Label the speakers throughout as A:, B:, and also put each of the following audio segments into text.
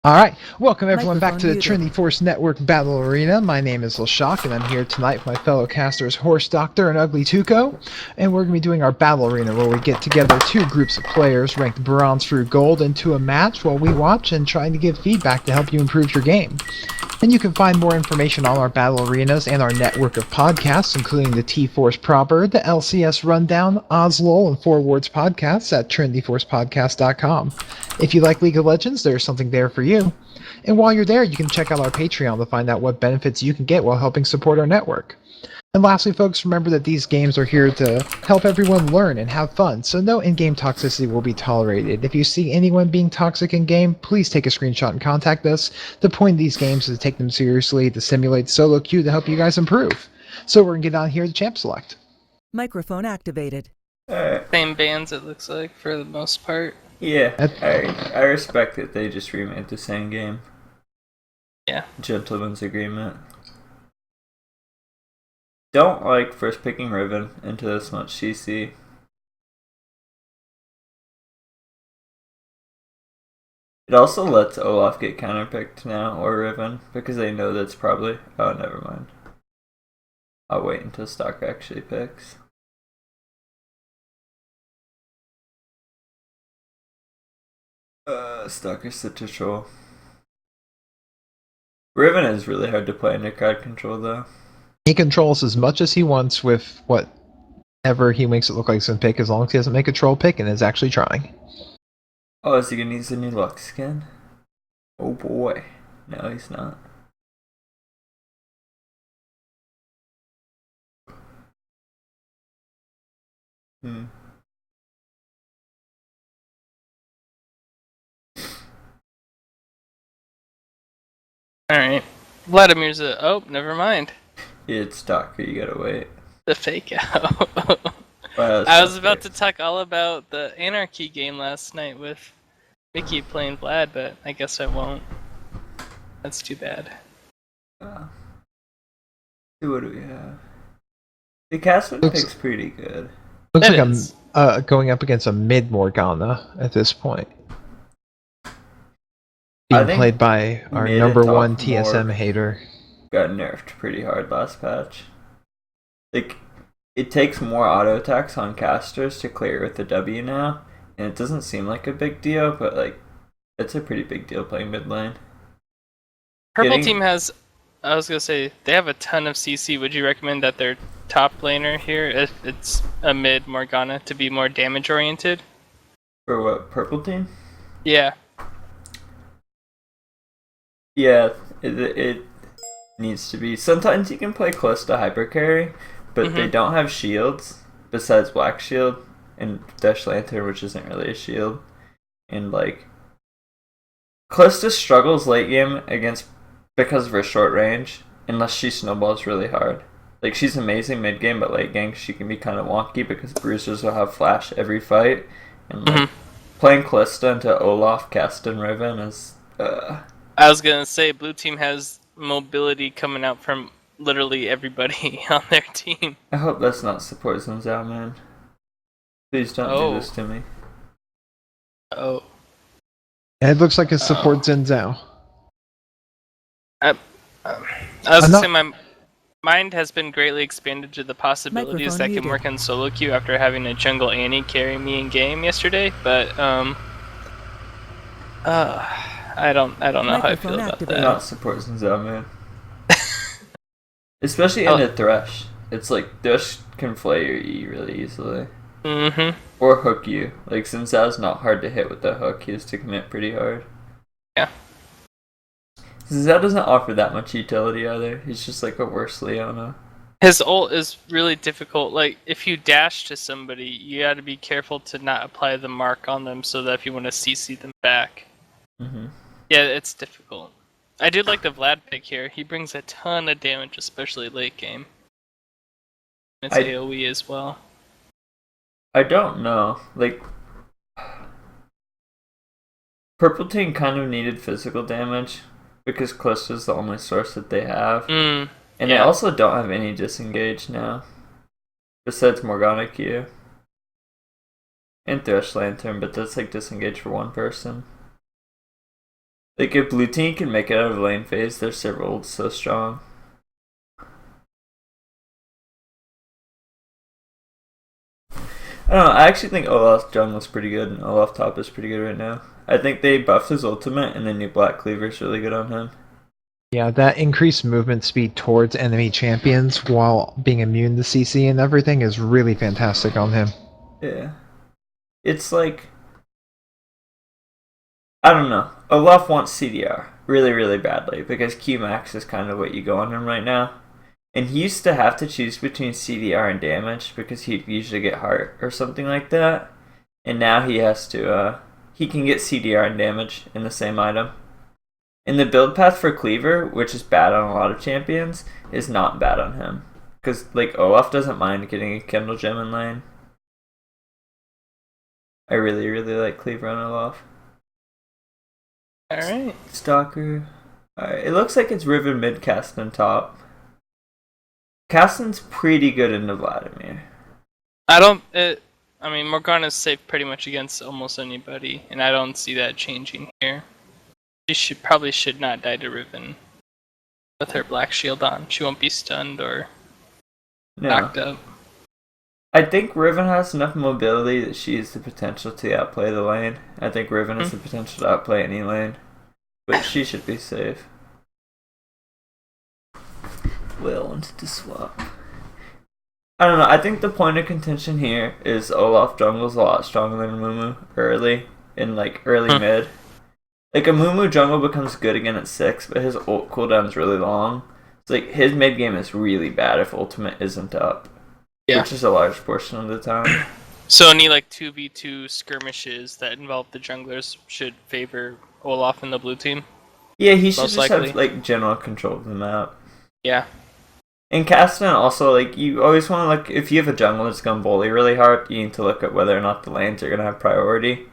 A: Alright, welcome everyone back
B: Microphone
A: to the
B: muted.
A: Trinity Force Network Battle Arena. My name is Leshok, and I'm here tonight with my fellow casters Horse Doctor and Ugly Tuco. And we're going to be doing our Battle Arena, where we get together two groups of players ranked bronze through gold into a match while we watch and trying to give feedback to help you improve your game. And you can find more information on our battle arenas and our network of podcasts, including the T-Force proper, the LCS Rundown, Oslol, and Four Words podcasts at trinityforcepodcast.com. If you like League of Legends, there's something there for you. And while you're there, you can check out our Patreon to find out what benefits you can get while helping support our network. And lastly, folks, remember that these games are here to help everyone learn and have fun, so no in-game toxicity will be tolerated. If you see anyone being toxic in-game, please take a screenshot and contact us. The point of these games is to take them seriously, to simulate solo queue to help you guys improve. So we're going to get on here to Champ Select.
B: Microphone activated.
C: Alright.
D: Same bands, it looks like, for the most part.
C: Yeah, I respect that they just remade the same game.
D: Yeah.
C: Gentleman's agreement. Don't like first picking Riven into this much CC. It also lets Olaf get counterpicked now, or Riven, because they know that's probably... Oh, never mind. I'll wait until Stock actually picks. Stalker's such a troll. Riven is really hard to play under crowd control, though.
A: He controls as much as he wants with whatever he makes it look like he's going to pick, as long as he doesn't make a troll pick and is actually trying.
C: Oh, is he gonna use the new Lux skin? Oh boy. No, he's not.
D: Alright. Vladimir's oh, never mind.
C: It's Stalker, you gotta wait.
D: The fake out.
C: Wow,
D: I was about to talk all about the Anarchy game last night with Mickey playing Vlad, but I guess I won't. That's too bad.
C: What do we have? The Castman pick's pretty good.
A: Looks
D: It
A: like
D: is.
A: I'm going up against a mid Morgana at this point.
C: I
A: Being
C: think
A: played by our
C: mid
A: number
C: and top
A: one TSM
C: Morg
A: hater.
C: got nerfed pretty hard last patch. Like, it takes more auto attacks on casters to clear with the W now, and it doesn't seem like a big deal, but like, it's a pretty big deal playing mid lane.
D: Purple team has, I was gonna say, they have a ton of CC. Would you recommend that their top laner here, if it's a mid Morgana, to be more damage oriented?
C: For what, purple team?
D: Yeah.
C: Yeah, it needs to be. Sometimes you can play close to hyper carry, but they don't have shields besides Black Shield and Dash Lantern, which isn't really a shield. And like, Calista struggles late game against because of her short range, unless she snowballs really hard. Like, she's amazing mid game, but late game she can be kind of wonky because bruisers will have flash every fight. And like, playing Calista into Olaf, Cast, and Riven is
D: I was gonna say, blue team has mobility coming out from literally everybody on their team.
C: I hope that's not support Zinzao, man. Please don't do this to me.
D: Oh.
A: It looks like it supports Xin Zhao.
D: I was gonna say, my mind has been greatly expanded to the possibilities that can work in solo queue after having a jungle Annie carry me in game yesterday, but I don't know how I feel about that.
C: Not support Zinzao, man. Especially in a Thresh. It's like, Thresh can flay your E really easily. Or hook you. Like, Zinzao's not hard to hit with the hook, he has to commit pretty hard.
D: Yeah.
C: Zinzao doesn't offer that much utility either, he's just like a worse Leona.
D: His ult is really difficult. Like, if you dash to somebody, you gotta be careful to not apply the mark on them so that if you want to CC them back. Yeah, it's difficult. I did like the Vlad pick here. He brings a ton of damage, especially late game. It's AoE as well.
C: I don't know. Like, purple team kind of needed physical damage because Calista's the only source that they have. And they also don't have any disengage now. Besides Morgana Q. And Thresh Lantern, but that's like disengage for one person. Like, if blue team can make it out of lane phase, their server ult's so strong. I don't know, I actually think Olaf jungle's pretty good, and Olaf top is pretty good right now. I think they buffed his ultimate, and the new Black Cleaver's really good on him.
A: Yeah, that increased movement speed towards enemy champions while being immune to CC and everything is really fantastic on him.
C: Yeah. It's like, I don't know. Olaf wants CDR really, really badly because Qmax is kind of what you go on him right now. And he used to have to choose between CDR and damage because he'd usually get heart or something like that. And now he has to, he can get CDR and damage in the same item. And the build path for Cleaver, which is bad on a lot of champions, is not bad on him. Because, like, Olaf doesn't mind getting a Kindle Gem in lane. I really, really like Cleaver on Olaf.
D: Alright.
C: Stalker. Alright, it looks like it's Riven mid, Castan top. Castan's pretty good into Vladimir.
D: I mean, Morgana's safe pretty much against almost anybody, and I don't see that changing here. She probably should not die to Riven with her black shield on. She won't be stunned or knocked up.
C: I think Riven has enough mobility that she has the potential to outplay the lane. I think Riven has the potential to outplay any lane. But she should be safe. Will wanted to swap. I don't know, I think the point of contention here is Olaf jungle's a lot stronger than Mumu early, in like early mid. Like, a Mumu jungle becomes good again at 6, but his ult cooldown is really long. It's like, his mid game is really bad if ultimate isn't up. Yeah. Which is a large portion of the time.
D: So any like 2v2 skirmishes that involve the junglers should favor Olaf and the blue team?
C: Yeah, he should just have like general control of the map.
D: Yeah.
C: In Castan also, like, you always want to look, if you have a jungle that's going to bully really hard, you need to look at whether or not the lanes are going to have priority.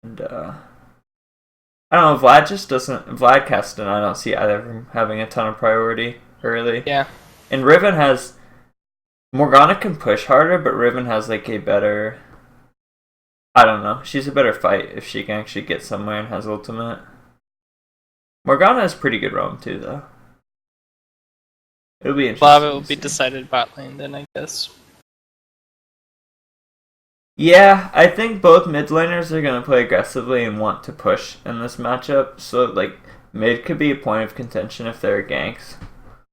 C: And, I don't know, Vlad Castan, I don't see either of them having a ton of priority early.
D: Yeah.
C: And Riven has, Morgana can push harder, but Riven has like a better, I don't know, she's a better fight if she can actually get somewhere and has ultimate. Morgana has pretty good roam too, though. It'll be interesting.
D: A lot of it will be decided bot lane then, I guess.
C: Yeah, I think both mid laners are going to play aggressively and want to push in this matchup. So, like, mid could be a point of contention if there are ganks.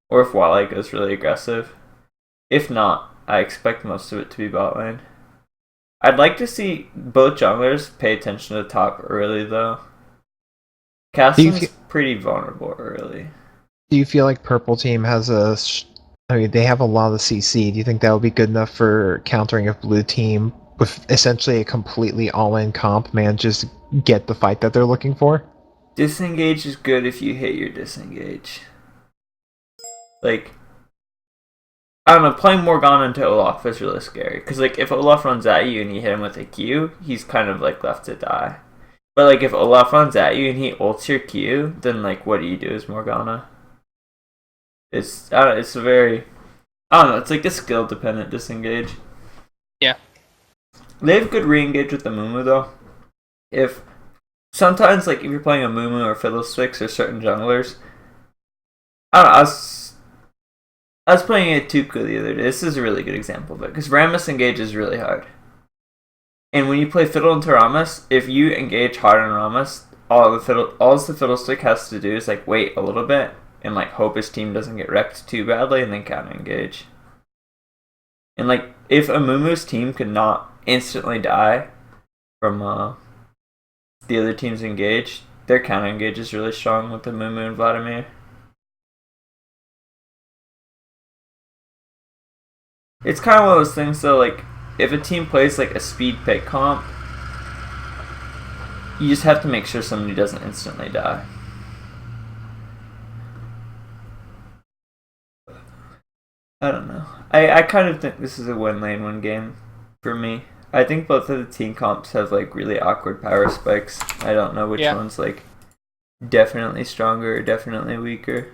C: Or if Wale goes really aggressive. If not, I expect most of it to be bot lane. I'd like to see both junglers pay attention to top early, though. Castan's pretty vulnerable early.
A: Do you feel like purple team has they have a lot of CC. Do you think that would be good enough for countering if blue team, with essentially a completely all-in comp, manages to get the fight that they're looking for?
C: Disengage is good if you hit your disengage. Like, I don't know, playing Morgana into Olaf is really scary. Because, like, if Olaf runs at you and you hit him with a Q, he's kind of, like, left to die. But, like, if Olaf runs at you and he ults your Q, then, like, what do you do as Morgana? It's a very, I don't know, it's like a skill-dependent disengage.
D: Yeah.
C: They have good re-engage with the Mumu, though. Sometimes, like, if you're playing a Mumu or Fiddlesticks or certain junglers, I don't know, I was playing a Tuco the other day. This is a really good example of it, because Rammus engage is really hard. And when you play Fiddle into Rammus, if you engage hard on Rammus, all the Fiddlestick has to do is, like, wait a little bit, and, like, hope his team doesn't get wrecked too badly, and then counter-engage. And, like, if a Mumu's team could not instantly die from the other team's engage, their counter-engage is really strong with the Mumu and Vladimir. It's kind of one of those things, though, like, if a team plays, like, a speed pick comp, you just have to make sure somebody doesn't instantly die. I don't know. I kind of think this is a one lane, one game for me. I think both of the team comps have, like, really awkward power spikes. I don't know which one's, like, definitely stronger or definitely weaker.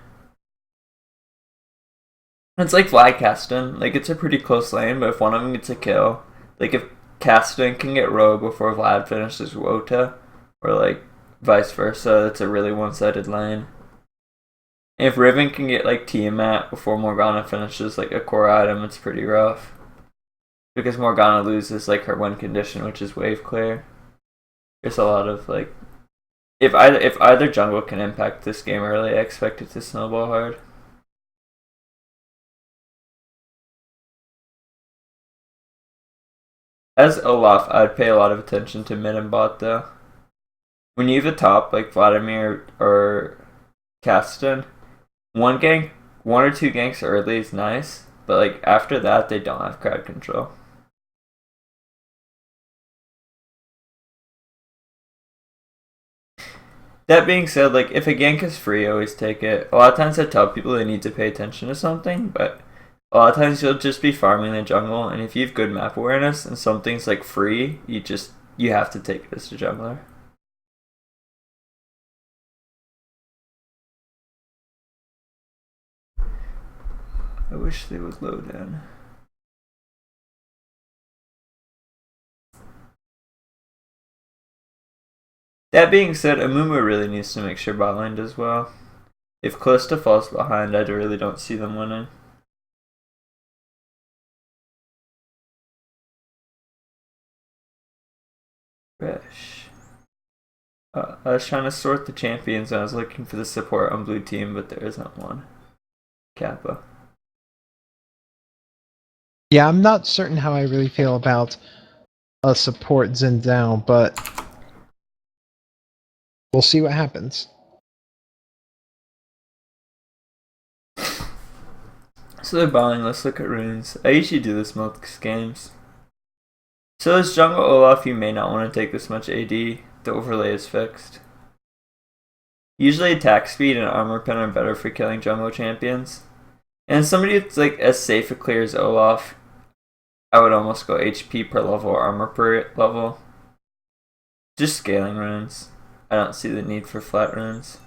C: It's like Vlad Castan. Like, it's a pretty close lane, but if one of them gets a kill, like, if Castan can get Rogue before Vlad finishes Wota, or, like, vice versa. It's a really one-sided lane. If Riven can get like Tiamat before Morgana finishes like a core item, it's pretty rough. Because Morgana loses like her win condition, which is wave clear. There's a lot of like, if either jungle can impact this game early, I expect it to snowball hard. As Olaf, I'd pay a lot of attention to mid and bot though. When you have a top like Vladimir or Caston, one or two ganks early is nice, but like after that they don't have crowd control. That being said, like if a gank is free, always take it. A lot of times I tell people they need to pay attention to something, but a lot of times you'll just be farming the jungle, and if you have good map awareness and something's like free, you have to take it as a jungler. I wish they would load in. That being said, Amumu really needs to make sure bot lane does well. If Kalista falls behind, I really don't see them winning. Fresh. I was trying to sort the champions and I was looking for the support on blue team, but there isn't one. Kappa.
A: Yeah, I'm not certain how I really feel about a support Xin Zhao, but we'll see what happens.
C: So they're buying, let's look at runes. I usually do this most games. So as jungle Olaf, you may not want to take this much AD. The overlay is fixed. Usually attack speed and armor pen are better for killing jungle champions. And somebody that's like as safe a clear as Olaf, I would almost go HP per level or armor per level. Just scaling runes. I don't see the need for flat runes.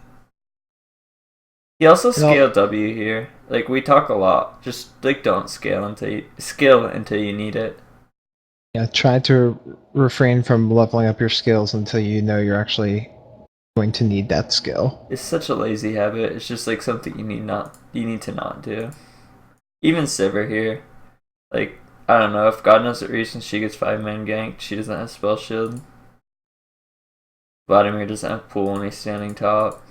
C: He also scaled W here. Like we talk a lot. Just like don't scale until you need it.
A: Yeah, try to refrain from leveling up your skills until you know you're actually going to need that skill.
C: It's such a lazy habit. It's just like something you need to not do. Even Sivir here, like I don't know if God knows the reason she gets 5-man ganked. She doesn't have spell shield. Vladimir doesn't have pool when he's standing top.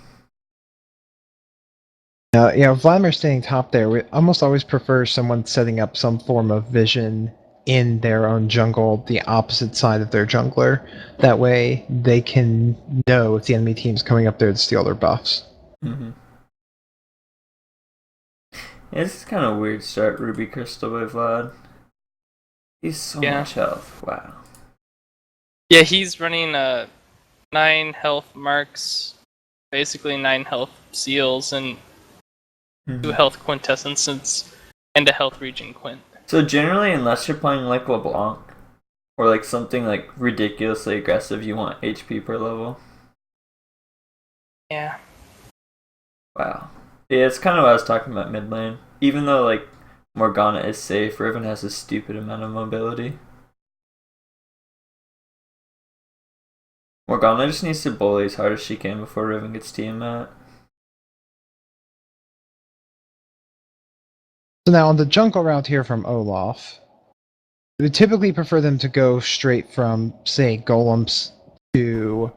A: Yeah, Vladimir standing top there. We almost always prefer someone setting up some form of vision in their own jungle, the opposite side of their jungler. That way they can know if the enemy team's coming up there to steal their buffs.
C: Mm-hmm. Yeah, this is kind of weird start Ruby Crystal by Vlad. He's so much health. Wow.
D: Yeah, he's running 9 health marks, basically 9 health seals, and 2 health quintessences, and a health regen quint.
C: So generally, unless you're playing like LeBlanc, or like something like ridiculously aggressive, you want HP per level.
D: Yeah.
C: Wow. Yeah, it's kind of what I was talking about mid lane. Even though like Morgana is safe, Riven has a stupid amount of mobility. Morgana just needs to bully as hard as she can before Riven gets Tiamat.
A: So now on the jungle route here from Olaf, we would typically prefer them to go straight from, say, golems to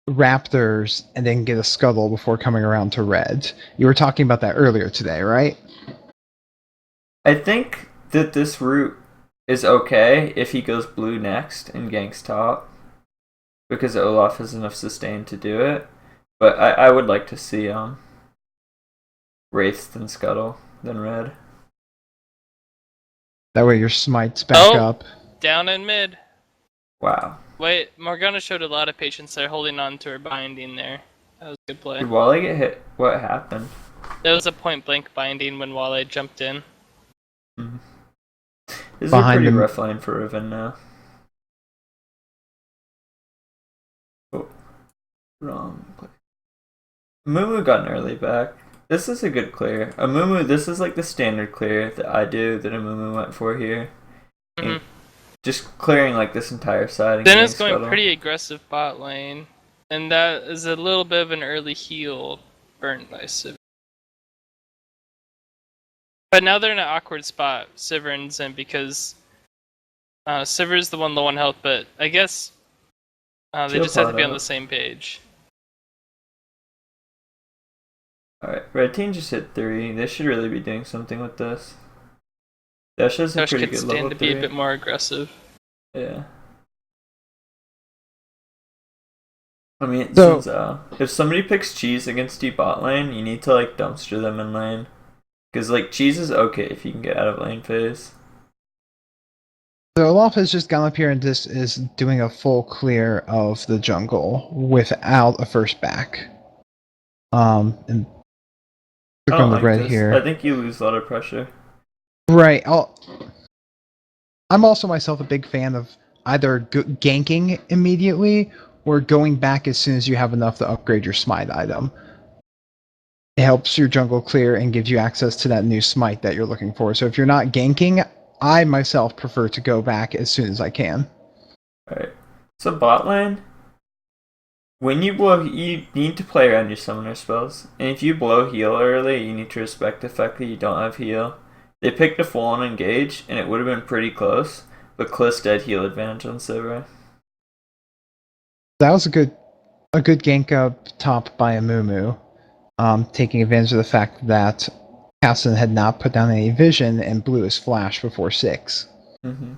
A: raptors and then get a scuttle before coming around to red. You were talking about that earlier today, right?
C: I think that this route is okay if he goes blue next and ganks top, because Olaf has enough sustain to do it. But I would like to see Wraith than Scuttle than red.
A: That way your smite's back up.
D: Down in mid.
C: Wow.
D: Wait, Morgana showed a lot of patience there, holding on to her binding there. That was a good play.
C: Did Wale get hit? What happened?
D: There was a point blank binding when Wale jumped in.
C: Mm-hmm. This is
A: Behind
C: a pretty
A: him.
C: rough line for Riven now. Oh, wrong play. Mumu got an early back. This is a good clear. Amumu, this is like the standard clear that I do that Amumu went for here.
D: Mm-hmm.
C: Just clearing like this entire side.
D: Then it's going pretty aggressive bot lane. And that is a little bit of an early heal burnt by Sivir. But now they're in an awkward spot, Sivir and Zen, because Sivir's the one low on health, but I guess they just have to be on the same page.
C: Alright, red team just hit 3. They should really be doing something with this. Dash has a pretty good level 3.
D: Stand to be a bit more aggressive.
C: Yeah. I mean, since if somebody picks Cheese against you bot lane, you need to like dumpster them in lane. Because like Cheese is okay if you can get out of lane phase.
A: So Olaf has just gone up here and just is doing a full clear of the jungle without a first back. And click on the red here.
C: I think you lose a lot of pressure.
A: Right. I'm also myself a big fan of either ganking immediately or going back as soon as you have enough to upgrade your smite item. It helps your jungle clear and gives you access to that new smite that you're looking for. So if you're not ganking, I myself prefer to go back as soon as I can.
C: Alright. So bot lane, when you blow, you need to play around your summoner spells. And if you blow heal early, you need to respect the fact that you don't have heal. They picked a full-on engage, and it would have been pretty close, but Kliss dead heal advantage on Sivir.
A: That was a good gank up top by Amumu, taking advantage of the fact that Casson had not put down any vision and blew his flash before 6.
C: Mm-hmm.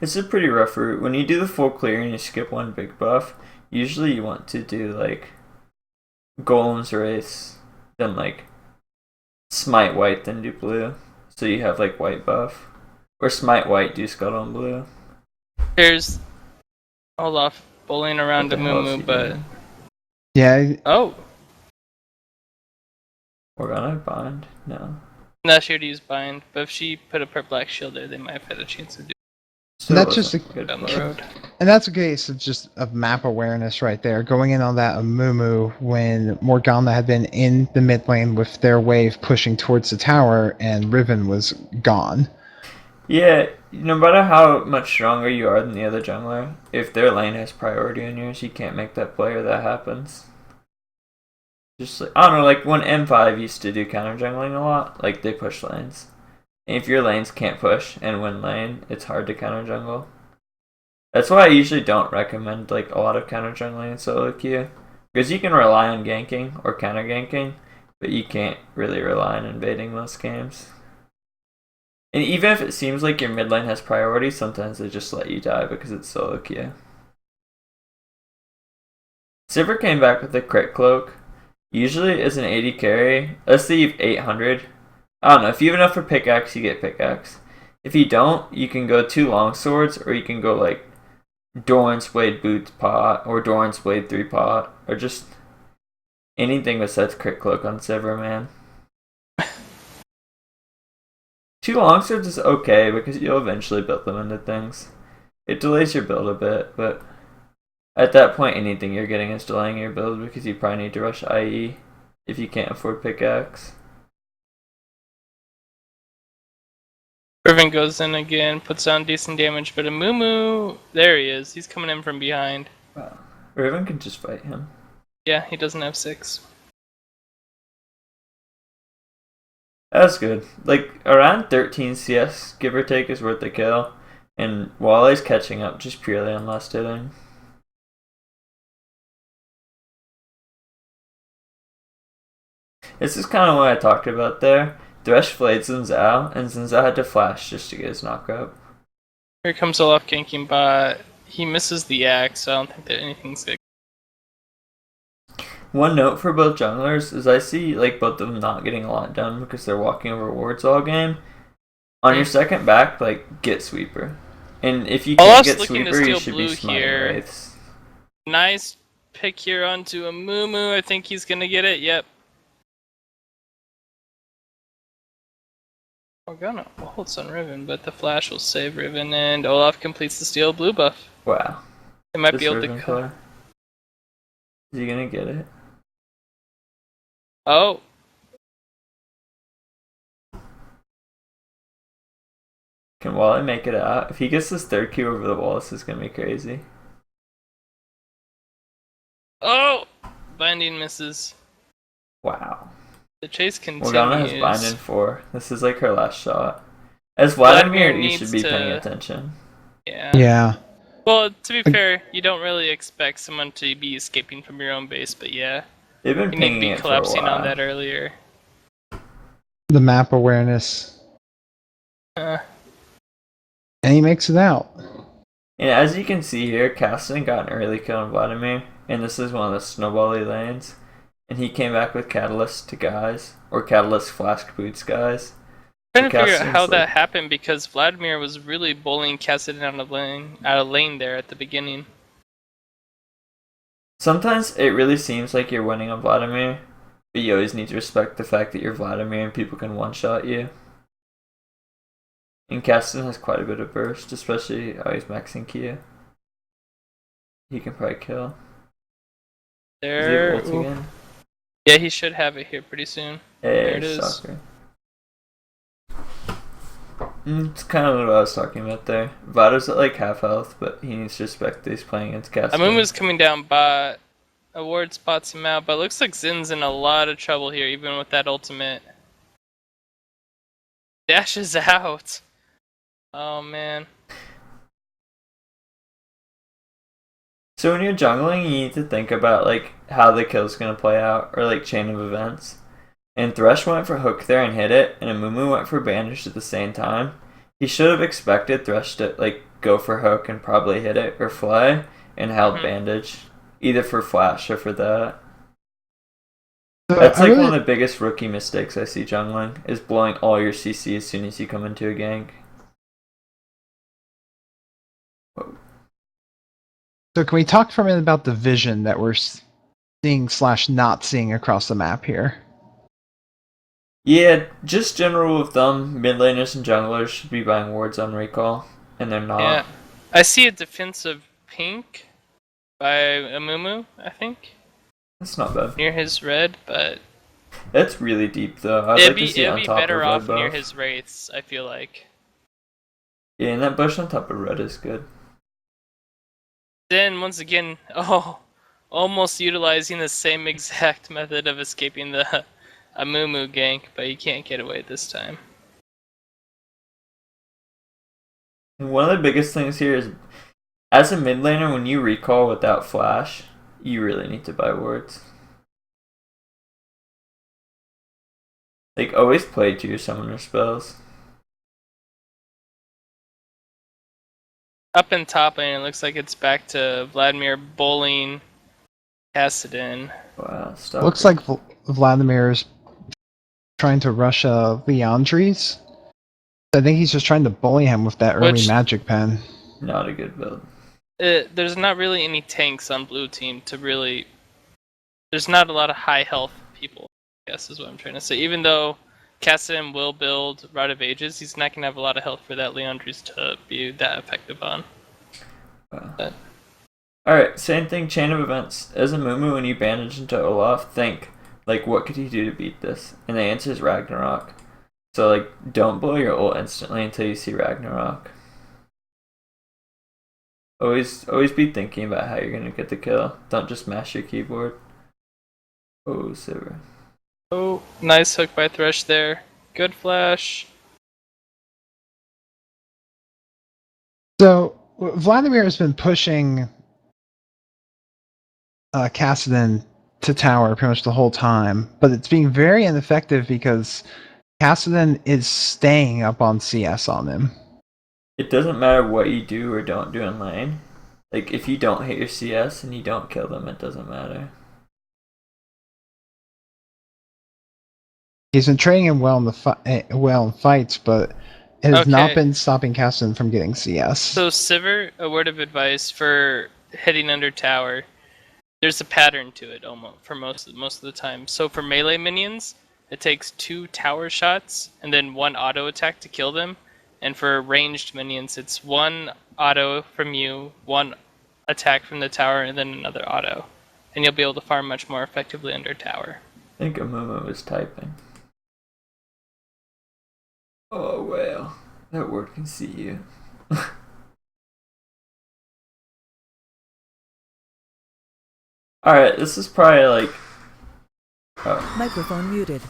C: It's a pretty rough route. When you do the full clear and you skip one big buff, usually you want to do like Golem's Race, then like Smite White, then do blue. So you have like white buff. Or Smite White, do Scuttle and blue.
D: Here's Olaf bullying around Amumu, but...
A: Yeah.
D: Oh!
C: Morgana bind? No.
D: No, she would use bind, but if she put a black shield there, they might have had a chance to do
C: So
A: that's just a
C: good
D: down the
C: play.
D: road.
A: And that's a case of just of map awareness right there. Going in on that Amumu when Morgana had been in the mid lane with their wave pushing towards the tower and Riven was gone.
C: Yeah, no matter how much stronger you are than the other jungler, if their lane has priority on yours, you can't make that play or that happens. Just like, I don't know, like when M5 used to do counter jungling a lot, like they push lanes. And if your lanes can't push and win lane, it's hard to counter jungle. That's why I usually don't recommend like a lot of counter jungling in solo queue. Because you can rely on ganking or counter ganking, but you can't really rely on invading most games. And even if it seems like your mid lane has priority, sometimes they just let you die because it's solo queue. Sivir came back with a crit cloak. Usually as an 80 carry, let's say you have 800. I don't know, if you have enough for pickaxe, you get pickaxe. If you don't, you can go 2 long swords, or you can go like Doran's Blade Boots pot, or Doran's Blade 3 pot, or just anything besides crit cloak on Sivir, man. 2 longswords is okay because you'll eventually build them into things. It delays your build a bit, but at that point anything you're getting is delaying your build because you probably need to rush IE if you can't afford pickaxe.
D: Riven goes in again, puts down decent damage, but Amumu, there he is. He's coming in from behind.
C: Wow. Riven can just fight him.
D: Yeah, he doesn't have 6.
C: That's good. Like, around 13 CS, give or take, is worth the kill. And Wally's catching up just purely on last hitting. This is kind of what I talked about there. Thresh flayed Xin and Xin had to flash just to get his knockup.
D: Here comes Olaf ganking bot. He misses the axe, so I don't think that anything's good.
C: One note for both junglers is I see like both of them not getting a lot done because they're walking over wards all game. On your second back, like, get sweeper. And if you can't get sweeper, you should be smiting wraiths.
D: Nice pick here onto Amumu. I think he's gonna get it. Yep. Morgana holds on Riven, but the flash will save Riven, and Olaf completes the steel blue buff.
C: Wow.
D: They might be able to
C: cut. Is he gonna get it?
D: Oh.
C: Can Wally make it out? If he gets this third Q over the wall, this is gonna be crazy.
D: Oh! Binding misses.
C: Wow.
D: The chase
C: Morgana has bind in
D: continues.
C: 4. This is like her last shot. As Vladimir, you should
D: needs
C: be paying
D: to-
C: attention.
D: Yeah.
A: Yeah.
D: Well, to be fair, you don't really expect someone to be escaping from your own base, but yeah.
C: They've been
D: You need to
C: pinging
D: be
C: it for a
D: collapsing
C: while.
D: on that earlier.
A: The map awareness.
D: Uh,
A: And he makes it out.
C: And as you can see here, Caston got an early kill on Vladimir, and this is one of the snowbally lanes. And he came back with Catalyst to guys, or Catalyst Flask Boots guys.
D: trying to figure out
C: Caston's
D: how
C: like-
D: that happened because Vladimir was really bullying Cassidy out of lane there at the beginning.
C: Sometimes it really seems like you're winning on Vladimir, but you always need to respect the fact that you're Vladimir and people can one-shot you. And Caston has quite a bit of burst, especially how he's maxing Kia. He can probably kill. Does he
D: There.
C: have ult again?
D: Yeah, he should have it here pretty soon.
C: Hey,
D: There it is.
C: shocker. It's kind of what I was talking about there. Vlado's at like half health, but he needs to respect that he's playing against Caston.
D: Amumu's coming down bot. Award spots him out, but it looks like Zin's in a lot of trouble here, even with that ultimate. Dashes out. Oh man.
C: So when you're jungling, you need to think about like how the kill's gonna play out, or like chain of events. And Thresh went for hook there and hit it, and Amumu went for bandage at the same time. He should have expected Thresh to like go for hook and probably hit it or fly, and held bandage, either for flash or for that.
A: So
C: That's
A: I
C: like
A: really-
C: one of the biggest rookie mistakes I see jungling, is blowing all your CC as soon as you come into a gank.
A: So can we talk for a minute about the vision that we're seeing / not seeing across the map here?
C: Yeah, just general rule of thumb, mid laners and junglers should be buying wards on recall, and they're not.
D: Yeah. I see a defensive pink by Amumu, I think,
C: That's not bad.
D: near his red, but
C: That's really deep though. I'd
D: it'd
C: like to see it
D: be
C: on top
D: better
C: of
D: off
C: red
D: near
C: buff.
D: his wraiths, I feel like.
C: Yeah, and that bush on top of red is good.
D: Then once again, almost utilizing the same exact method of escaping the Amumu gank, but you can't get away this time.
C: And one of the biggest things here is, as a mid laner, when you recall without flash, you really need to buy wards. Like, always play to your summoner spells.
D: Up in top lane, it looks like it's back to Vladimir bullying Kassadin.
C: Wow, stop.
A: Looks like Vladimir's trying to rush Leandri's. I think he's just trying to bully him with that early
D: Which-
A: magic pen.
C: Not a good build.
D: There's not really any tanks on blue team to really. There's not a lot of high health people, I guess is what I'm trying to say. Even though Kassadin will build Rod of Ages, he's not going to have a lot of health for that Leandris to be that effective on.
C: Wow. Alright, same thing, chain of events. As a Mumu, when you bandage into Olaf, think, like, what could he do to beat this? And the answer is Ragnarok. So, like, don't blow your ult instantly until you see Ragnarok. Always be thinking about how you're gonna get the kill. Don't just mash your keyboard. Oh, Sivir.
D: Oh, nice hook by Thresh there. Good flash.
A: So Vladimir has been pushing Kassadin to tower pretty much the whole time, but it's being very ineffective because Kassadin is staying up on CS on him.
C: It doesn't matter what you do or don't do in lane. Like, if you don't hit your CS and you don't kill them, it doesn't matter.
A: He's been training him well in fights, but it has not
D: Okay.
A: been stopping Kassadin from getting CS.
D: So Sivir, a word of advice for hitting under tower. There's a pattern to it almost for most of the time. So for melee minions, it takes 2 tower shots and then 1 auto attack to kill them. And for ranged minions, it's 1 auto from you, 1 attack from the tower, and then another auto. And you'll be able to farm much more effectively under tower.
C: I think Amumu was typing. Oh, well. That word can see you. Alright, this is probably like... Oh.
B: Microphone muted.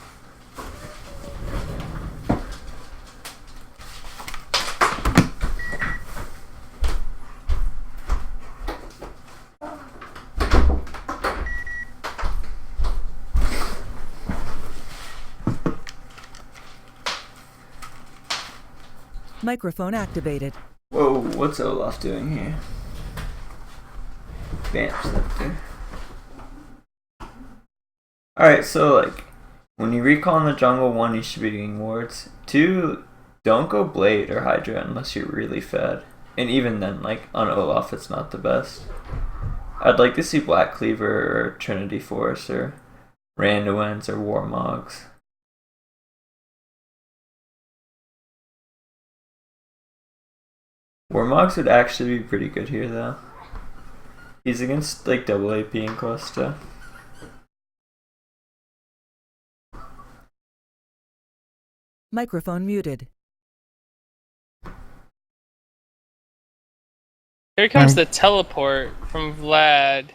B: Microphone activated.
C: Whoa, what's Olaf doing here? Vamps up there. Alright, so like, when you recall in the jungle, 1, you should be doing wards. 2, don't go Blade or Hydra unless you're really fed. And even then, like, on Olaf, it's not the best. I'd like to see Black Cleaver or Trinity Force or Randuins or Warmogs. Warmogs would actually be pretty good here, though. He's against, like, double AP and Cluster.
B: Microphone muted.
D: Here comes the teleport from Vlad.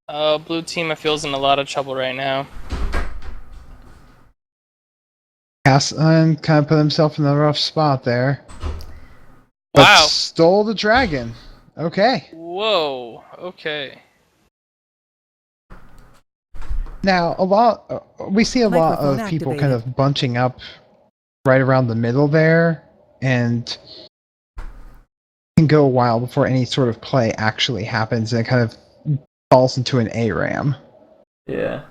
D: Oh, blue team I feel is in a lot of trouble right now.
A: Cassian kind of put himself in a rough spot there. But
D: Wow.
A: stole the dragon. Okay.
D: Whoa. Okay.
A: Now, we see a lot of
B: Microphone
A: people kind
B: activated.
A: of bunching up right around the middle there, and it can go a while before any sort of play actually happens, and it kind of falls into an ARAM.
C: Yeah.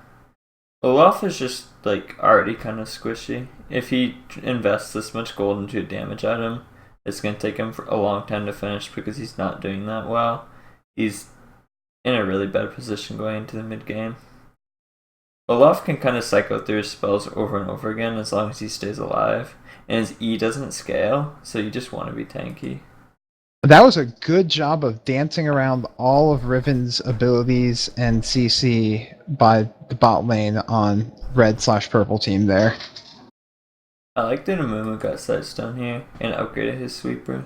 C: Olaf is just, like, already kind of squishy. If he invests this much gold into a damage item, it's going to take him for a long time to finish because he's not doing that well. He's in a really bad position going into the mid game. Olaf can kind of cycle through his spells over and over again as long as he stays alive, and his E doesn't scale, so you just want to be tanky.
A: That was a good job of dancing around all of Riven's abilities and CC by the bot lane on red/purple team there.
C: I like that Amumu got Sightstone here and upgraded his sweeper.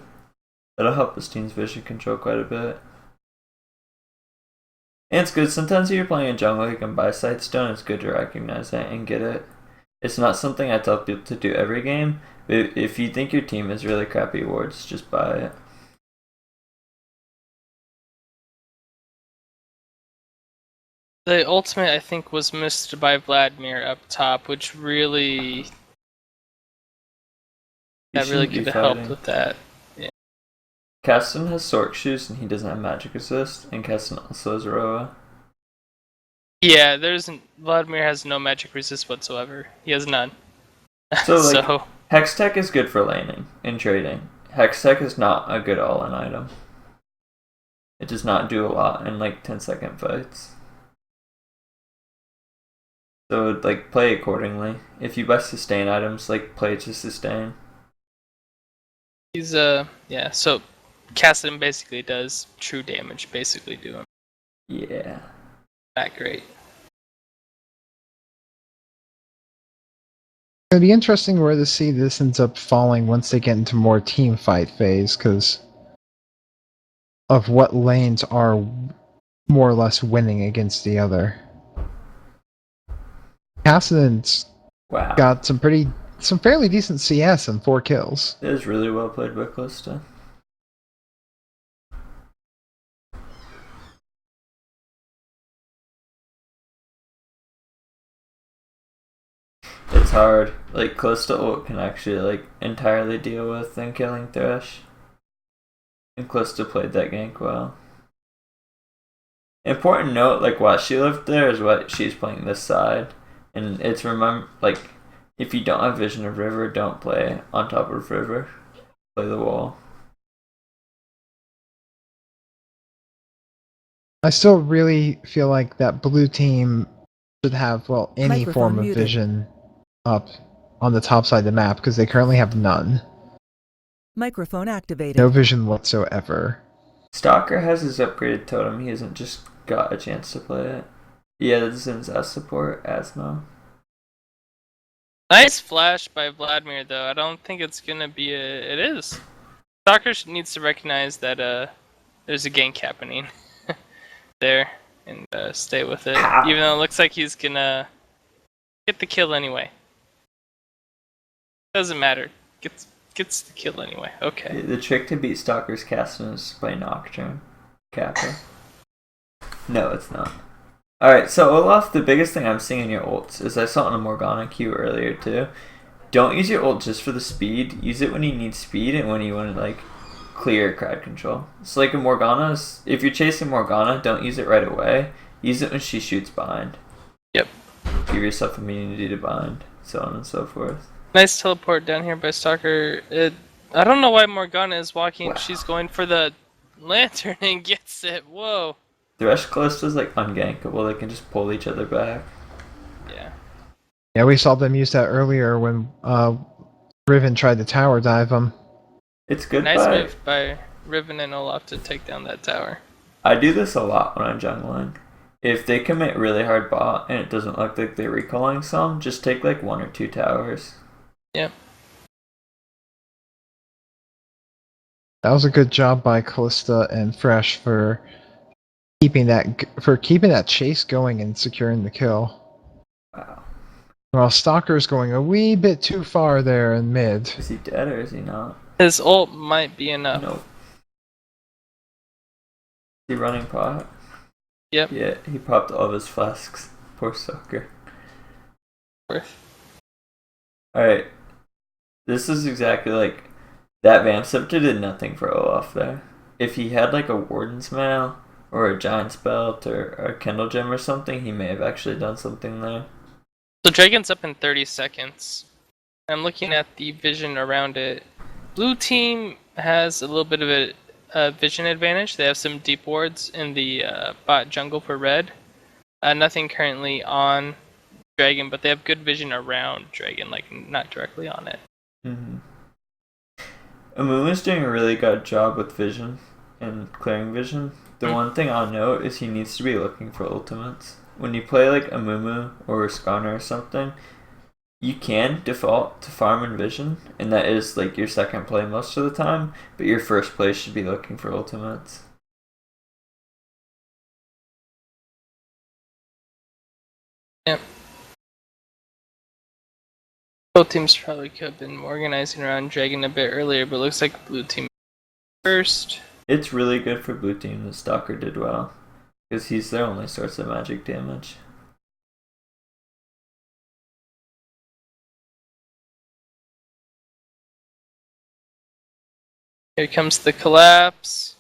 C: That'll help his team's vision control quite a bit. And it's good, sometimes if you're playing a jungle you can buy Sightstone, it's good to recognize that and get it. It's not something I tell people to do every game, but if you think your team is really crappy wards, just buy it.
D: The ultimate, I think, was missed by Vladimir up top, which really... That really could have helped with that. Yeah.
C: Kasten has Sork Shoes and he doesn't have Magic Assist, and Kasten also has Aroa.
D: Yeah, Vladimir has no magic resist whatsoever. He has none.
C: So, like, Hextech is good for laning and trading. Hextech is not a good all-in item. It does not do a lot in, like, 10-second fights. So, like, play accordingly. If you buy sustain items, like, play to sustain.
D: He's, yeah, so Cassidy basically does true damage, basically do him.
C: Yeah.
D: Not great.
A: It'd be interesting where to see this ends up falling once they get into more team fight phase, because of what lanes are more or less winning against the other. Cassidon's got some fairly decent CS and 4 kills.
C: It was really well played by Calista. It's hard. Like, Calista ult can actually, like, entirely deal with them killing Thresh. And Calista played that gank well. Important note, like, what she left there is what she's playing this side. And it's like, if you don't have Vision of River, don't play on top of River. Play the wall.
A: I still really feel like that blue team should have, well, any
B: Microphone
A: form of
B: muted.
A: vision up on the top side of the map, because they currently have none.
B: Microphone activated.
A: No vision whatsoever.
C: Stalker has his upgraded totem, he hasn't just got a chance to play it. Yeah, this is as support, Asmo.
D: Nice flash by Vladimir, though. I don't think it's gonna be a. It is. Soccer needs to recognize that there's a gank happening there and stay with it.
C: Ow.
D: Even though it looks like he's gonna get the kill anyway. Doesn't matter. Gets the kill anyway. Okay.
C: The trick to beat Stalker's casting is play Nocturne. Kappa. No, it's not. Alright, so Olaf, the biggest thing I'm seeing in your ults is I saw it in a Morgana queue earlier too. Don't use your ult just for the speed. Use it when you need speed and when you want to like clear crowd control. So like a Morgana, if you're chasing Morgana, don't use it right away. Use it when she shoots behind.
D: Yep.
C: Give yourself immunity to bind, so on and so forth.
D: Nice teleport down here by Stalker. I don't know why Morgana is walking.
C: Wow.
D: She's going for the lantern and gets it. Whoa.
C: The Rush Callista's like ungankable. They can just pull each other back.
D: Yeah.
A: Yeah, we saw them use that earlier when Riven tried to tower dive them.
C: It's good.
D: Nice move by Riven and Olaf to take down that tower.
C: I do this a lot when I'm jungling. If they commit really hard bot and it doesn't look like they're recalling some, just take like 1 or 2 towers.
D: Yep.
A: That was a good job by Callista and Fresh for keeping that chase going and securing the kill.
C: Wow.
A: While Stalker's going a wee bit too far there in mid.
C: Is he dead or is he not?
D: His ult might be enough.
C: Nope. Is he running pot?
D: Yep.
C: Yeah, he popped all of his flasks. Poor Stalker. Alright. This is exactly like that Vamp Scepter did nothing for Olaf there. If he had like a Warden's Mail or a Giant's Belt or a Kendall Gem or something, he may have actually done something there.
D: So Dragon's up in 30 seconds. I'm looking at the vision around it. Blue team has a little bit of a vision advantage. They have some deep wards in the bot jungle for red. Nothing currently on Dragon, but they have good vision around Dragon, like not directly on it.
C: Mm-hmm. Amumu's doing a really good job with vision and clearing vision. The one thing I'll note is he needs to be looking for ultimates. When you play like Amumu or Skarner or something, you can default to farm and vision, and that is like your second play most of the time, but your first play should be looking for ultimates.
D: Yep. Both teams probably could have been organizing around Dragon a bit earlier, but it looks like blue team first.
C: It's really good for blue team that Stalker did well, because he's their only source of magic damage.
D: Here comes the collapse.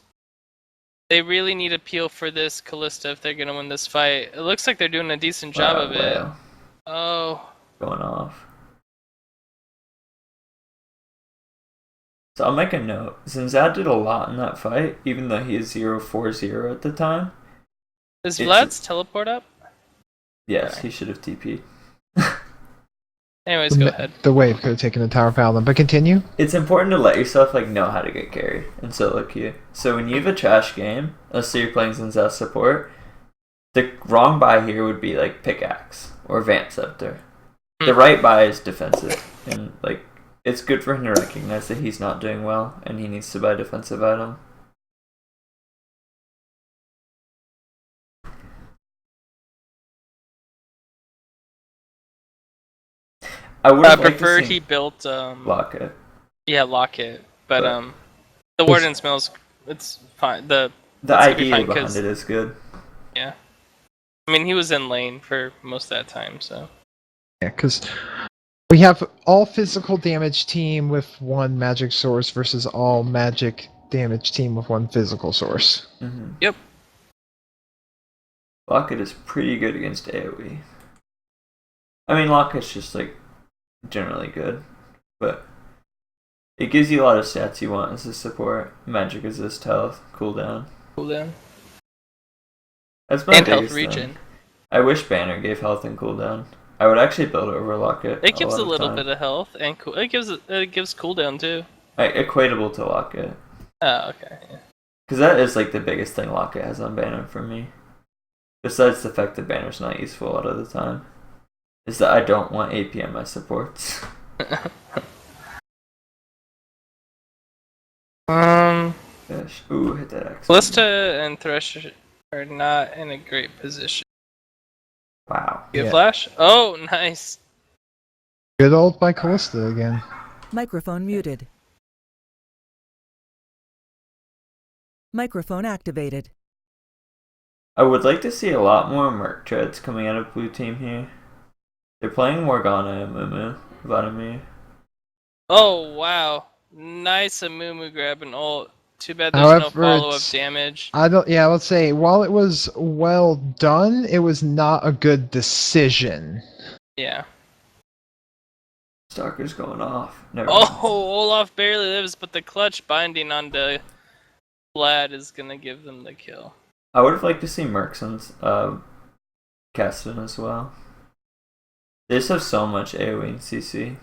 D: They really need a peel for this Callista if they're gonna win this fight. It looks like they're doing a decent job of it.
C: Wow.
D: Oh.
C: Going off. So I'll make a note. Zinzad did a lot in that fight, even though he is 0-4-0 at the time.
D: Is Vlad's teleport up?
C: Yes,
D: Okay.
C: he should have TP'd.
D: Anyways, go ahead.
A: The wave could have taken the tower paladin, but continue.
C: It's important to let yourself like know how to get carried in solo queue. So when you have a trash game, let's say you're playing Zinzad support, the wrong buy here would be like Pickaxe or Vamp Scepter. The right buy is defensive, and like it's good for him to recognize that he's not doing well and he needs to buy a defensive item.
D: I prefer he built
C: Locket.
D: Yeah, Locket. But the Warden smells it's fine. The
C: idea behind it is good.
D: Yeah. I mean he was in lane for most of that time, so
A: Yeah, because we have all physical damage team with one magic source versus all magic damage team with one physical source.
C: Mm-hmm.
D: Yep.
C: Locket is pretty good against AoE. I mean, Locket's just like generally good, but it gives you a lot of stats you want as a support. Magic resist, health, cooldown. That's my
D: and health
C: biggest
D: regen.
C: thing. I wish Banner gave health and cooldown. I would actually build it over Locket.
D: It gives a little bit of health and it gives cooldown too.
C: Equatable to Locket.
D: Oh, okay. Yeah.
C: Because that is like the biggest thing Locket has on Banner for me. Besides the fact that Banner's not useful a lot of the time. is that I don't want APMS supports. Gosh. Ooh, hit that X.
D: Ballista and Thresh are not in a great position.
C: Wow.
D: You have flash? Oh, nice.
A: Good old by Callista again.
B: Microphone muted. Microphone activated.
C: I would like to see a lot more Merc treads coming out of blue team here. They're playing Morgana and Mumu, Vladimir.
D: Oh, wow. Nice Amumu grab and ult. Too bad there's no
A: However,
D: follow-up damage.
A: let's say, while it was well done, it was not a good decision.
D: Yeah.
C: Stalker's going off. Never mind.
D: Oh, Olaf barely lives, but the clutch binding onto Vlad is gonna give them the kill.
C: I would have liked to see Mercson's cast in as well. They just have so much AoE and CC.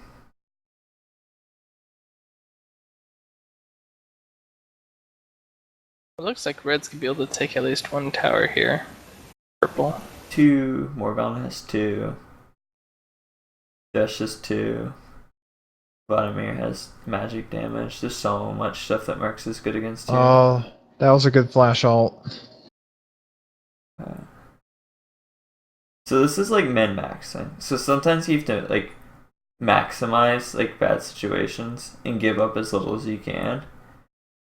D: It looks like Red's gonna be able to take at least one tower here. Purple.
C: 2, Morgana has 2. Dash has 2. Vladimir has magic damage. There's so much stuff that Mercs is good against here.
A: Oh, that was a good flash ult.
C: So this is like min-maxing. So sometimes you have to like maximize like bad situations and give up as little as you can.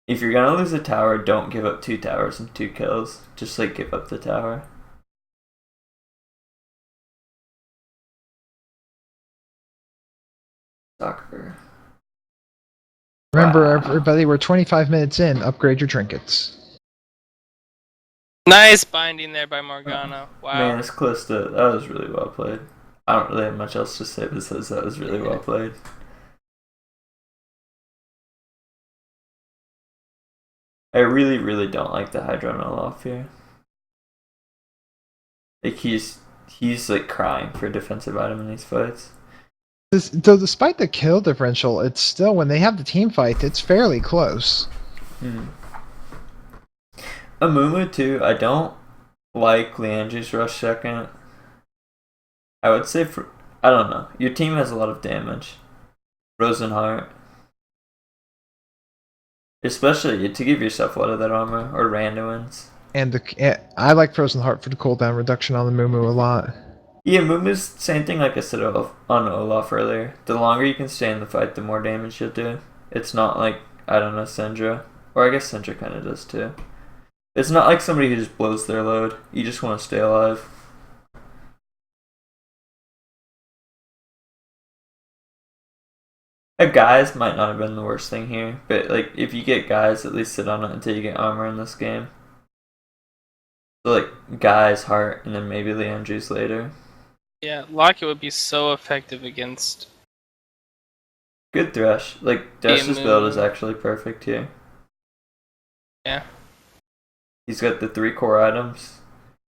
C: If you're gonna lose a tower, don't give up 2 towers and 2 kills. Just like give up the tower. Soccer.
A: Remember,
C: Wow.
A: everybody, we're 25 minutes in. Upgrade your trinkets.
D: Nice binding there by Morgana. Wow.
C: Man, it's close to. That was really well played. I don't really have much else to say besides that was really well played. I really, really don't like the Hydro Olaf here. Like he's like crying for a defensive item in these fights.
A: Though despite the kill differential, it's still, when they have the team fight, it's fairly close.
C: Amumu too, I don't like Leandri's rush second. I would say I don't know. Your team has a lot of damage. Rosenheart. Especially to give yourself a lot of that armor, or Randuin's.
A: And I like Frozen Heart for the cooldown reduction on the Mumu a lot.
C: Yeah, Mumu's same thing like I said on Olaf earlier. The longer you can stay in the fight, the more damage you'll do. It's not like, I don't know, Syndra. Or I guess Syndra kind of does too. It's not like somebody who just blows their load. You just want to stay alive. Guys might not have been the worst thing here, but like if you get guys, at least sit on it until you get armor in this game. So like guys, heart, and then maybe Leandri's later.
D: Yeah, Locket would be so effective against.
C: Good Thresh. Like Thresh's build is actually perfect here.
D: Yeah.
C: He's got the 3 core items,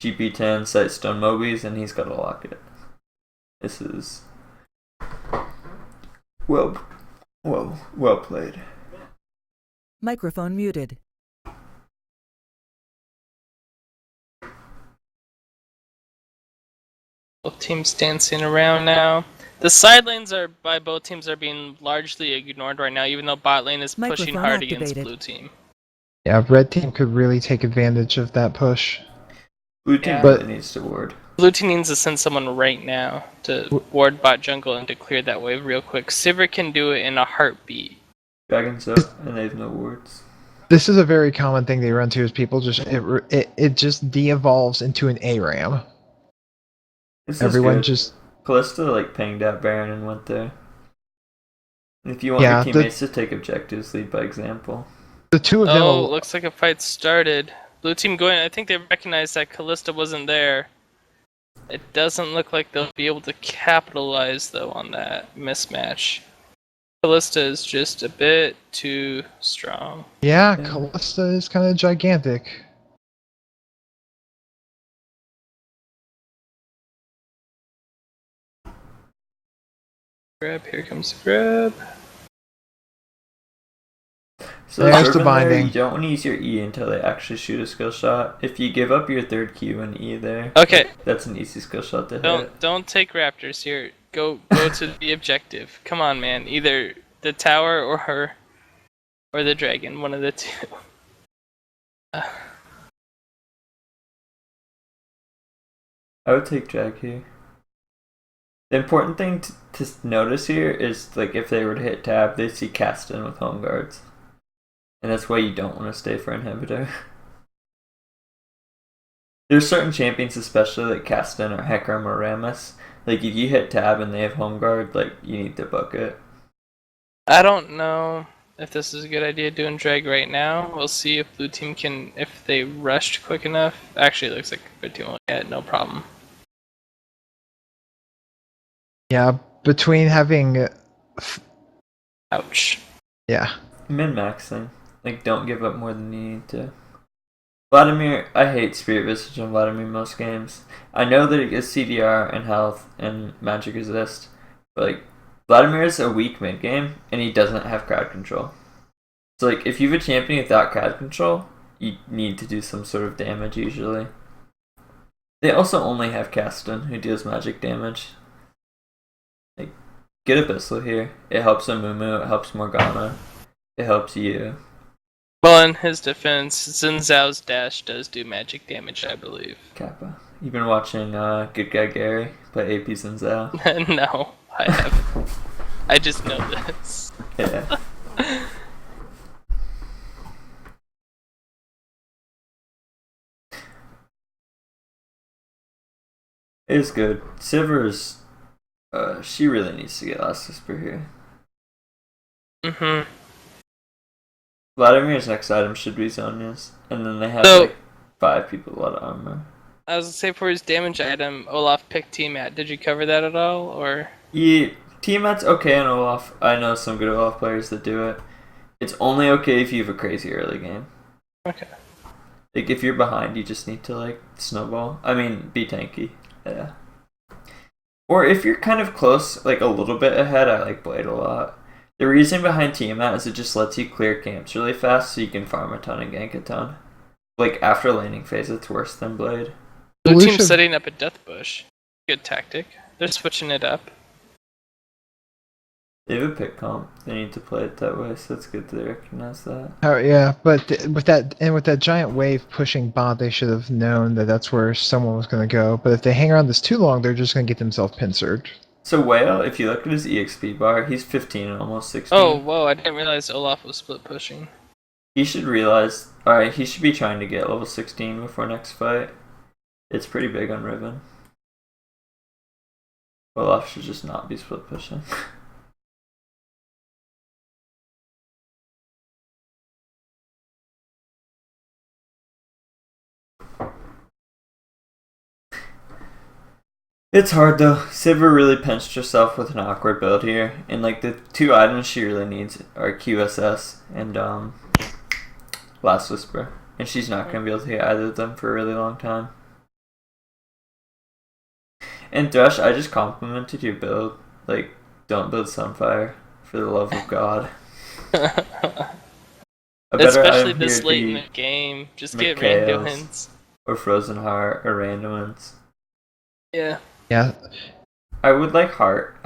C: GP10, Sightstone Mobies, and he's got a Locket. This is well played.
B: Microphone muted.
D: Both teams dancing around now. The side lanes are by both teams are being largely ignored right now, even though bot lane is pushing
B: Microphone
D: hard
B: activated.
D: against blue team.
A: Yeah, red team could really take advantage of that push.
C: Blue team
D: Yeah.
C: really needs to ward.
D: Blue team needs to send someone right now to ward bot jungle and to clear that wave real quick. Sivir can do it in a heartbeat.
C: Dragon's up, and they have no wards.
A: This is a very common thing they run to, is people just it just de-evolves into an ARAM.
C: This
A: Everyone
C: is good.
A: just
C: Callista like pinged out Baron and went there. If you want
A: Yeah,
C: your teammates to take objectives, lead by example.
A: the two of them.
D: Oh, looks like a fight started. Blue team going. I think they recognize that Callista wasn't there. It doesn't look like they'll be able to capitalize though on that mismatch. Callista is just a bit too strong.
A: Yeah, Callista is kind of gigantic.
D: Grab, here comes the grab.
C: So
A: There's the
C: sort of in there,
A: binding.
C: you don't want to use your E until they actually shoot a skill shot. If you give up your third Q and E there,
D: Okay.
C: that's an easy skill shot to hit.
D: Don't take raptors here. Go to the objective. Come on, man. Either the tower or the dragon. One of the two.
C: I would take Jag here. The important thing to notice here is, like, if they were to hit tab, they see Caston with home guards. And that's why you don't want to stay for inhibitor. There's certain champions, especially like Caston or Hecarim or Rammus. Like, if you hit tab and they have home guard, like, you need to book it.
D: I don't know if this is a good idea doing drag right now. We'll see if blue team can, if they rushed quick enough. Actually, it looks like good team will get it, no problem.
A: Yeah, between having.
D: Ouch.
A: Yeah.
C: Min-maxing. Like, don't give up more than you need to. Vladimir, I hate Spirit Visage on Vladimir most games. I know that it gets CDR and health and magic resist, but like, Vladimir is a weak mid game and he doesn't have crowd control. So like, if you have a champion without crowd control, you need to do some sort of damage usually. They also only have Caston, who deals magic damage. Like, get Abyssal here. It helps Amumu, it helps Morgana, it helps you.
D: Well, in his defense, Xin Zhao's dash does do magic damage, I believe.
C: Kappa. You've been watching Good Guy Gary play AP Xin Zhao?
D: No, I haven't. I just know this.
C: Yeah. It's good. Sivir's, she really needs to get Last Whisper here.
D: Mm-hmm.
C: Vladimir's next item should be Zonya's, and then they have
D: So-
C: like 5 people with a lot of armor.
D: I was gonna say for his damage item, Olaf picked T-Mat. Did you cover that at all, or?
C: Yeah, Tiamat's okay on Olaf. I know some good Olaf players that do it. It's only okay if you have a crazy early game.
D: Okay.
C: Like, if you're behind, you just need to, like, snowball. I mean, be tanky. Yeah. Or if you're kind of close, like, a little bit ahead, I like Blade a lot. The reason behind Tiamat is it just lets you clear camps really fast so you can farm a ton and gank a ton. Like, after laning phase, it's worse than Blade.
D: Blue
A: We
D: team's
A: should-
D: setting up a death bush. Good tactic. They're switching it up.
C: They have a pick comp. They need to play it that way, so it's good that they recognize that.
A: Oh yeah, but with that giant wave pushing bot, they should have known that that's where someone was going to go. But if they hang around this too long, they're just going to get themselves pincered.
C: So Whale, if you look at his EXP bar, he's 15 and almost 16.
D: Oh, whoa, I didn't realize Olaf was split pushing.
C: He should realize, alright, he should be trying to get level 16 before next fight. It's pretty big on Riven. Olaf should just not be split pushing. It's hard though. Sivir really pinched herself with an awkward build here, and like the 2 items she really needs are QSS and Last Whisper, and she's not gonna be able to get either of them for a really long time. And Thresh, I just complimented your build. Like, don't build Sunfire, for the love of God. A better
D: Especially
C: item
D: this
C: here would
D: late in
C: be
D: the game. Just get
C: Mikhail's.
D: Randuin's.
C: or Frozen Heart or Randuin's.
D: Yeah.
A: Yeah,
C: I would like Heart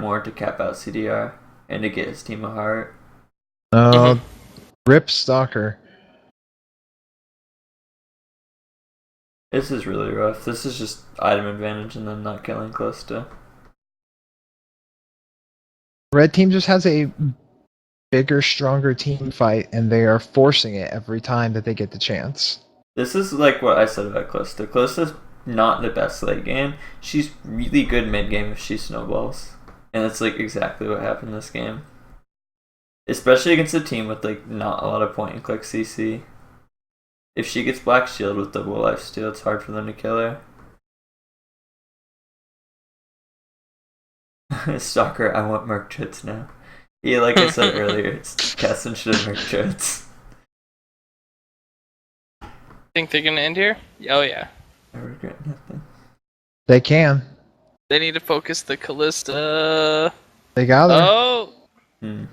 C: more to cap out CDR and to get his team a Heart.
A: oh, rip Stalker.
C: This is really rough. This is just item advantage and then not killing close to.
A: Red team just has a bigger, stronger team fight, and they are forcing it every time that they get the chance.
C: This is like what I said about Calista. Calista's not the best late game. She's really good mid game if she snowballs. And that's like exactly what happened this game. Especially against a team with like not a lot of point and click CC. If she gets Black Shield with double lifesteal, it's hard for them to kill her. Stalker, I want Merc Trits now. Yeah, like I said earlier, Casson should have Merc Trits.
D: Think they're gonna end here? Oh yeah.
C: I regret nothing.
A: They can.
D: They need to focus the Callista.
A: They got her.
D: Oh!
C: Hmm.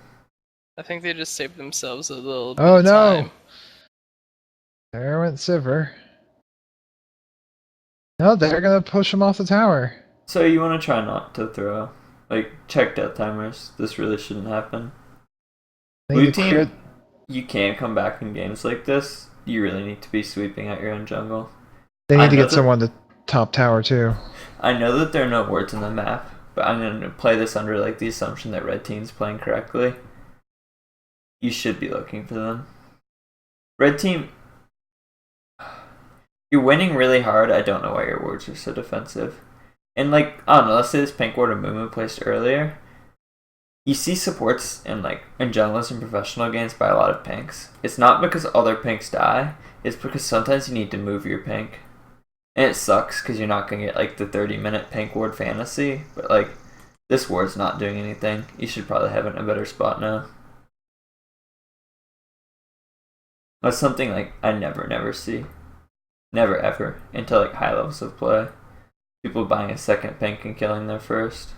D: I think they just saved themselves a little bit
A: Oh
D: of
A: no!
D: time.
A: There went Sivir. No, they're gonna push him off the tower.
C: So you want to try not to throw. Like, check death timers. This really shouldn't happen.
A: They
C: Blue
A: need to clear.
C: team, you can't come back in games like this. You really need to be sweeping at your own jungle.
A: They
C: I
A: need to
C: know
A: get
C: that-
A: someone to top tower too.
C: I know that there are no words in the map, but I'm going to play this under like the assumption that red team's playing correctly. You should be looking for them. Red team, you're winning really hard. I don't know why your wards are so defensive. And like, I don't know, let's say this pink ward of Mumu placed earlier. You see supports in junglers and professional games by a lot of pinks. It's not because other pinks die, it's because sometimes you need to move your pink. And it sucks because you're not going to get like the 30-minute pink ward fantasy, but like this ward's not doing anything. You should probably have it in a better spot now. That's something like I never see. Never ever until like high levels of play. People buying a second pink and killing their first.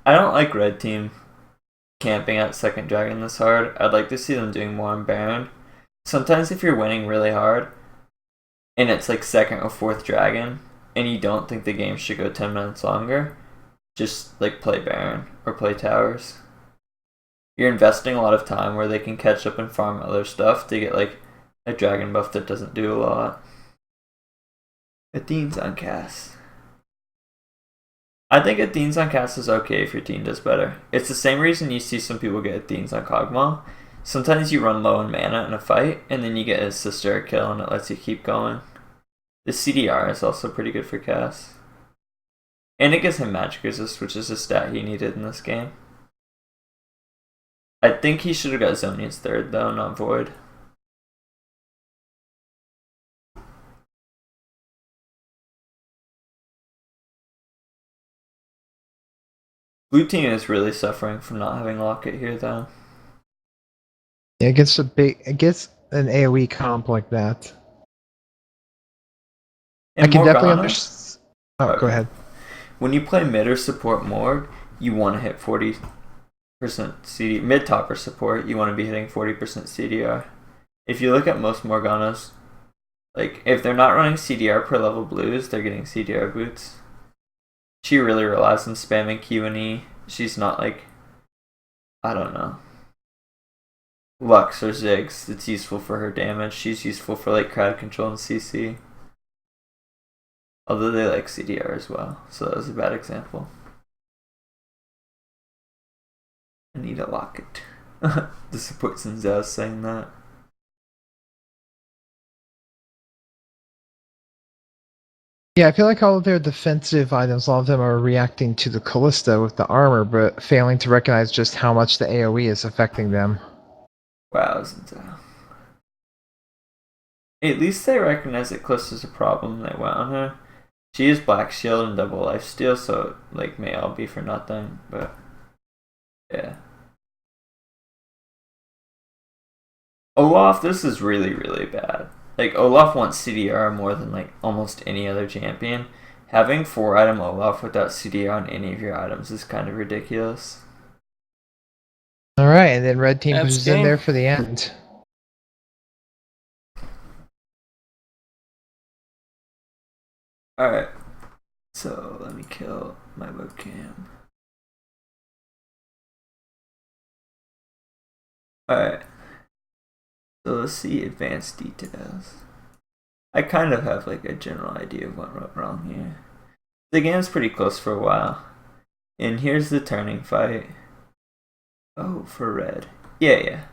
C: I don't like red team camping out second dragon this hard. I'd like to see them doing more on Baron. Sometimes if you're winning really hard and it's like second or fourth dragon and you don't think the game should go 10 minutes longer, just like play Baron or play towers. You're investing a lot of time where they can catch up and farm other stuff to get like a dragon buff that doesn't do a lot. Athene's on cast. I think Athene's on cast is okay if your team does better. It's the same reason you see some people get Athene's on Kog'Maw. Sometimes you run low on mana in a fight, and then you get his sister a kill, and it lets you keep going. The CDR is also pretty good for cast. And it gives him magic resist, which is a stat he needed in this game. I think he should have got Zhonya's third, though, not Void. Blue team is really suffering from not having Locket here, though.
A: Yeah, it gets an AoE comp like that.
C: And
A: I can definitely
C: Morgana,
A: understand. Oh, go ahead.
C: when you play mid or support Morg, you want to hit 40% CD. Mid topper support, you want to be hitting 40% CDR. If you look at most Morganas, like if they're not running CDR per level blues, they're getting CDR boots. She really relies on spamming Q and E. She's not like, I don't know, Lux or Ziggs that's useful for her damage. She's useful for like crowd control and CC. Although they like CDR as well, so that was a bad example. I need a Locket. The supports in Zao saying that.
A: Yeah, I feel like all of their defensive items, a lot of them are reacting to the Callista with the armor, but failing to recognize just how much the AoE is affecting them.
C: Wow, isn't Zao? At least they recognize that Callista's a problem. They went on her. She is Black Shield and double lifesteal, so like may all be for nothing, but yeah. Olaf, this is really, really bad. Like, Olaf wants CDR more than like almost any other champion. Having 4-item Olaf without CDR on any of your items is kind of ridiculous.
A: Alright, and then red team
D: That's
A: pushes in
D: game.
A: there for the end.
C: Alright, so let me kill my webcam. Alright, so let's see advanced details. I kind of have like a general idea of what went wrong here. The game's pretty close for a while. And here's the turning fight. Oh, for red. Yeah.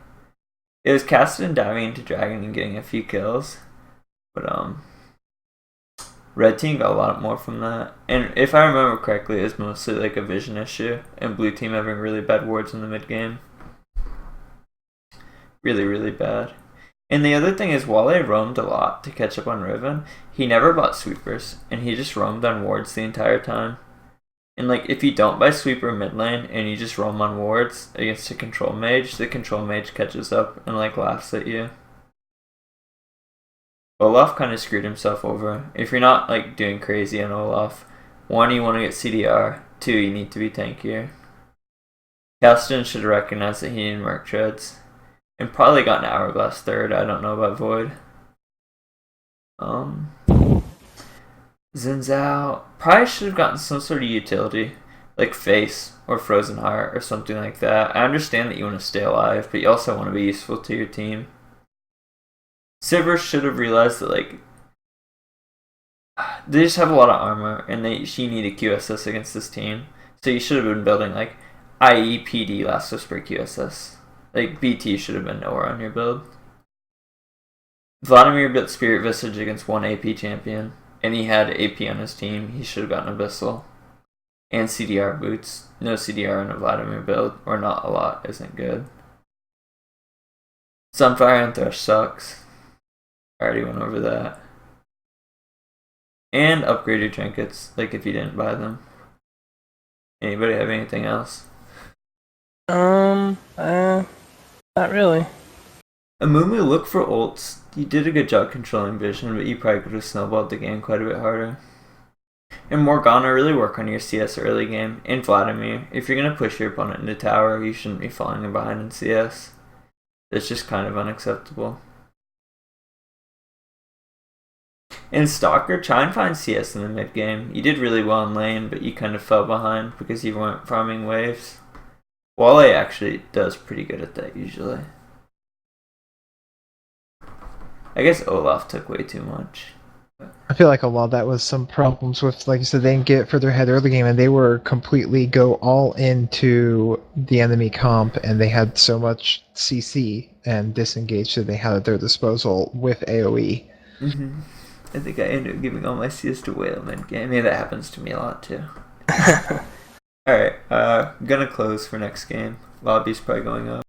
C: It was casted and diving into dragon and getting a few kills. But red team got a lot more from that. And if I remember correctly, it was mostly like a vision issue. And blue team having really bad wards in the mid game. Really, really bad. And the other thing is, Wale roamed a lot to catch up on Riven. He never bought sweepers, and he just roamed on wards the entire time. And like, if you don't buy sweeper mid lane and you just roam on wards against a control mage, the control mage catches up and like laughs at you. Olaf kind of screwed himself over. If you're not like doing crazy on Olaf, 1, you want to get CDR. 2, you need to be tankier. Caston should have recognized that he needed Merc Treads. And probably got an Hourglass 3rd. I don't know about Void. Zinzao probably should have gotten some sort of utility. Like Face or Frozen Heart or something like that. I understand that you want to stay alive, but you also want to be useful to your team. Sivir should have realized that, like, they just have a lot of armor, and she needed QSS against this team. So you should have been building, like, IE, PD, Last Whisper, QSS. Like, BT should have been nowhere on your build. Vladimir built Spirit Visage against one AP champion, and he had AP on his team. He should have gotten Abyssal. And CDR boots. No CDR in a Vladimir build, or not a lot, isn't good. Sunfire and Thresh sucks. I already went over that. And upgrade your trinkets, like if you didn't buy them. Anybody have anything else?
D: Not really.
C: Amumu, look for ults. You did a good job controlling vision, but you probably could have snowballed the game quite a bit harder. And Morgana, really work on your CS early game. And Vladimir, if you're going to push your opponent into tower, you shouldn't be falling in behind in CS. It's just kind of unacceptable. And Stalker, try and find CS in the mid game. You did really well in lane, but you kind of fell behind because you weren't farming waves. Wale actually does pretty good at that usually. I guess Olaf took way too much.
A: I feel like a lot of that was some problems with, like you said, they didn't get further ahead early game, and they were completely go all into the enemy comp, and they had so much CC and disengage that they had at their disposal with AoE.
C: Mm-hmm. I think I ended up giving all my CS to Whale mid game. Maybe that happens to me a lot too. Alright, gonna close for next game. Lobby's probably going up.